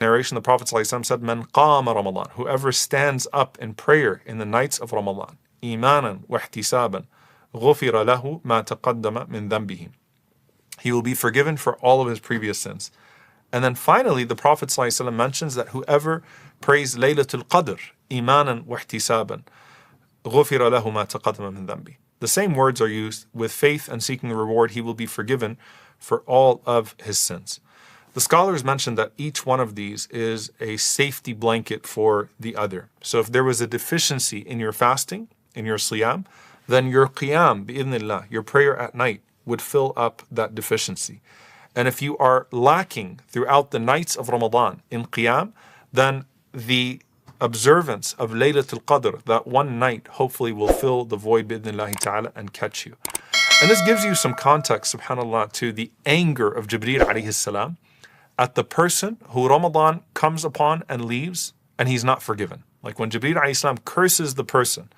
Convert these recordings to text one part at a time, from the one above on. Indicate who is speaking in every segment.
Speaker 1: narration, the Prophet ﷺ said, "Man qama Ramadan," whoever stands up in prayer in the nights of Ramadan, imanan wa ihtisaban, ghufira lahu ma taqaddama min dhanbihi. He will be forgiven for all of his previous sins. And then finally, the Prophet ﷺ mentions that whoever prays Laylatul Qadr, imanan wa ihtisaban, ghufira lahu ma taqaddama min dhanbihi. The same words are used. With faith and seeking a reward, he will be forgiven for all of his sins. The scholars mentioned that each one of these is a safety blanket for the other. So if there was a deficiency in your fasting, in your siyam, then your qiyam, bi'idhnillah, your prayer at night, would fill up that deficiency. And if you are lacking throughout the nights of Ramadan in qiyam, then the observance of Laylatul Qadr, that one night, hopefully will fill the void bi'idhnillahi ta'ala and catch you. And this gives you some context, subhanAllah, to the anger of Jibreel alayhi salam at the person who Ramadan comes upon and leaves and he's not forgiven. Like when Jibreel alayhi salam curses the person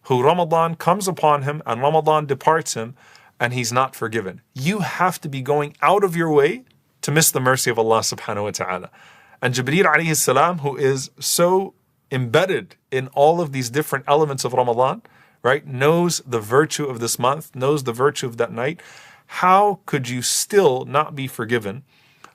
Speaker 1: who Ramadan comes upon him and Ramadan departs him and he's not forgiven. You have to be going out of your way to miss the mercy of Allah subhanahu wa ta'ala. And Jibreel alayhi salam, who is so embedded in all of these different elements of Ramadan, right, knows the virtue of this month, knows the virtue of that night. How could you still not be forgiven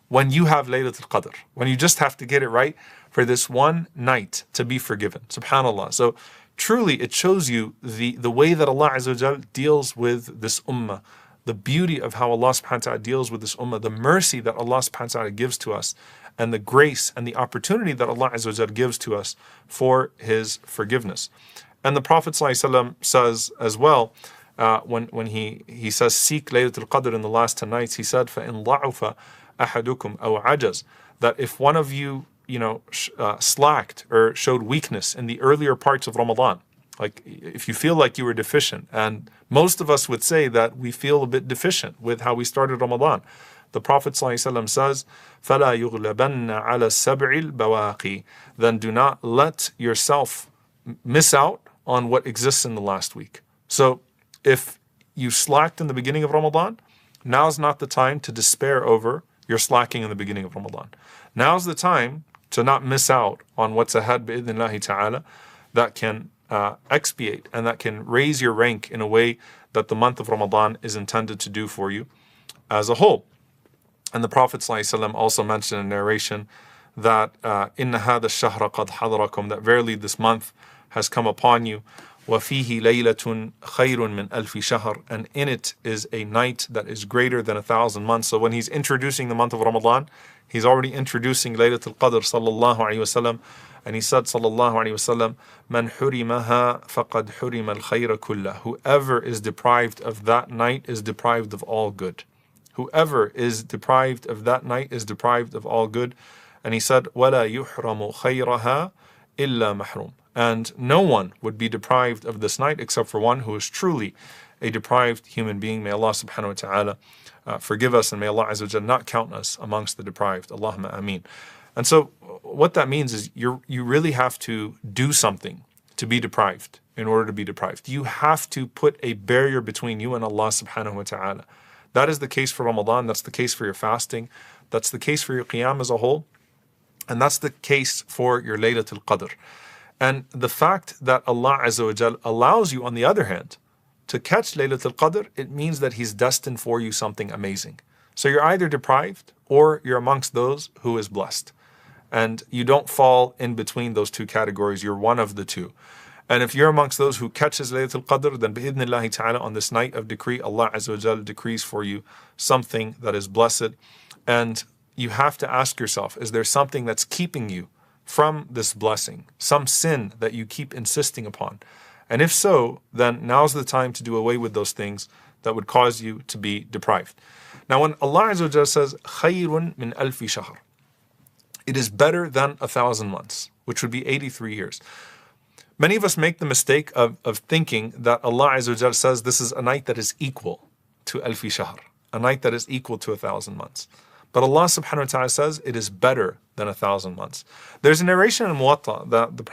Speaker 1: when you have Laylatul Qadr, when you just have to get it right for this one night to be forgiven? SubhanAllah. So truly it shows you the way that Allah Azza wa Jal deals with this ummah, the beauty of how Allah subhanahu wa ta'ala deals with this ummah, the mercy that Allah subhanahu wa ta'ala gives to us, and the grace and the opportunity that Allah Azza wa Jal gives to us for His forgiveness. And the Prophet ﷺ says as well, when he says, seek Laylatul Qadr in the last 10 nights, he said, فَإِنْ ضَعُفَ أَحَدُكُمْ أَوْ عَجَزْ, that if one of you, slacked or showed weakness in the earlier parts of Ramadan, like if you feel like you were deficient, and most of us would say that we feel a bit deficient with how we started Ramadan, the Prophet ﷺ says, فَلَا يُغْلَبَنَّ عَلَى السَّبْعِ الْبَوَاقِي, then do not let yourself miss out on what exists in the last week. So if you slacked in the beginning of Ramadan, now's not the time to despair over your slacking in the beginning of Ramadan. Now's the time to not miss out on what's ahead bi'idhnillahi ta'ala, that can expiate and that can raise your rank in a way that the month of Ramadan is intended to do for you as a whole. And the Prophet ﷺ also mentioned in narration that إِنَّ هَذَا الشَّهْرَ قَدْ حَضَرَكُمْ, that verily this month has come upon you. وَفِيهِ لَيْلَةٌ خَيْرٌ مِنْ أَلْفِ شَهْرٍ, and in it is a night that is greater than 1,000 months. So when he's introducing the month of Ramadan, he's already introducing Laylatul Qadr sallallahu alayhi wasallam, and he said sallallahu alayhi wasallam, مَنْ حُرِمَهَا فَقَدْ حُرِمَ الْخَيْرَ كُلَّهُ, whoever is deprived of that night is deprived of all good. Whoever is deprived of that night is deprived of all good. And he said, وَلَا يُحْرَمُ خَيْرَهَا إِلَّا مَحْرُومٌ, and no one would be deprived of this night except for one who is truly a deprived human being. May Allah subhanahu wa ta'ala forgive us, and may Allah Azza wa Jalla not count us amongst the deprived. Allahumma ameen. And so what that means is you really have to do something to be deprived in order to be deprived. You have to put a barrier between you and Allah subhanahu wa ta'ala. That is the case for Ramadan, that's the case for your fasting, that's the case for your qiyam as a whole, and that's the case for your Laylatul Qadr. And the fact that Allah Azza wa Jal allows you, on the other hand, to catch Laylatul Qadr, it means that He's destined for you something amazing. So you're either deprived or you're amongst those who is blessed. And you don't fall in between those two categories, you're one of the two. And if you're amongst those who catches Laylatul Qadr, then bi'idhnillahi ta'ala, on this night of decree, Allah Azza wa Jal decrees for you something that is blessed. And you have to ask yourself, is there something that's keeping you from this blessing, some sin that you keep insisting upon? And if so, then now's the time to do away with those things that would cause you to be deprived. Now when Allah Azza wa Jalla says, خَيْرٌ مِنْ أَلْفِ شَهْرٍ, it is better than 1,000 months, which would be 83 years. Many of us make the mistake of thinking that Allah Azza wa Jalla says this is a night that is equal to ألف شهر, a night that is equal to 1,000 months. But Allah subhanahu wa ta'ala says it is better than 1,000 months. There's a narration in Muwatta that the